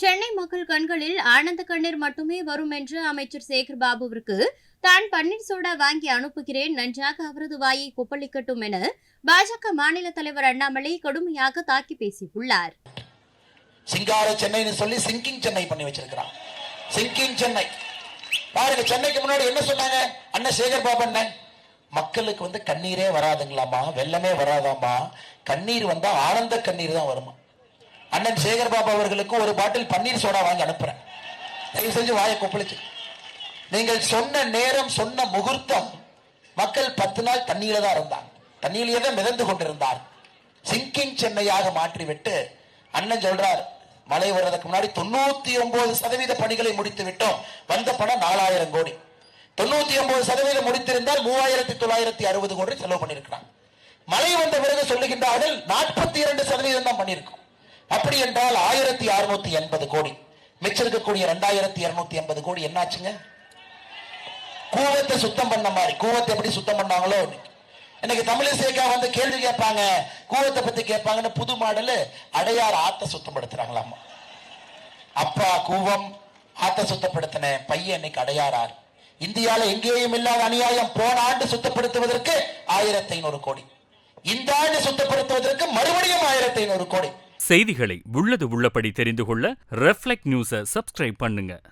சென்னை மக்கள் கண்களில் ஆனந்த கண்ணீர் மட்டுமே வரும் என்று அமைச்சர் சேகர் பாபுவிற்கு தான் பன்னீர் சோடா வாங்கி அனுப்புகிறேன், நன்றாக அவரது வாயை கொப்பளிக்கட்டும் என பாஜக மாநில தலைவர் அண்ணாமலை கடுமையாக தாக்கி பேசியுள்ளார். சிங்கார சென்னைன்னு சொல்லி சிங்கிங் சென்னை பண்ணி வச்சிருக்கிறான். சிங்கிங் சென்னை பாருங்க. சென்னைக்கு முன்னாடி என்ன சொன்னாங்க அண்ணன் சேகர் பாபு அண்ணன்? மக்களுக்கு கண்ணீரே வராதுங்களாமா, வெள்ளமே வராதாமா, கண்ணீர் வந்தா ஆனந்த கண்ணீர் தான் வருமா. அண்ணன் சேகர் பாபு அவர்களுக்கு ஒரு பாட்டில் பன்னீர் சோடா வாங்கி அனுப்புறேன், தயவு செஞ்சு வாயை கொப்பளிச்சு. நீங்கள் சொன்ன நேரம், சொன்ன முகூர்த்தம், மக்கள் 10 நாள் தண்ணீர தான் இருந்தாங்க, தண்ணீரிலே தான் மிதந்து கொண்டிருந்தார். சிங்கிங் சென்னையாக மாற்றிவிட்டு அண்ணன் சொல்றார், மழை வர்றதுக்கு முன்னாடி 99% பணிகளை முடித்து விட்டோம், வந்த பணம் 4000 கோடி. 99% முடித்திருந்தால் 3960 கோடி செலவு பண்ணிருக்கிறாங்க. மழை வந்த பிறகு சொல்லுகின்றார்கள் 42% தான் பண்ணிருக்கோம். அப்படி என்றால் 1680 கோடி. மிச்சம் இருக்கக்கூடிய 2280 கோடி என்னாச்சுங்க? கூவத்தை சுத்தம் பண்ண மாதிரி. கூவத்தை எப்படி சுத்தம் பண்ணாங்களோ இன்னைக்கு தமிழிசைக்கா கேள்வி கேட்பாங்க, கூவத்தை பத்தி கேட்பாங்கன்னு புது மாடல் அடையார் ஆத்த சுத்தப்படுத்துறாங்களாமா. அப்பா கூவம் ஆத்த சுத்தப்படுத்தின பையன் இன்னைக்கு அடையாறார். இந்தியாவில் எங்கேயும் இல்லாத அநியாயம். போன ஆண்டு சுத்தப்படுத்துவதற்கு 1500 கோடி, இந்த ஆண்டு சுத்தப்படுத்துவதற்கு மறுபடியும் 1500 கோடி. செய்திகளை உள்ளது உள்ளபடி தெரிந்து கொள்ள ரெஃப்ளெக்ட் நியூஸை சப்ஸ்கிரைப் பண்ணுங்க.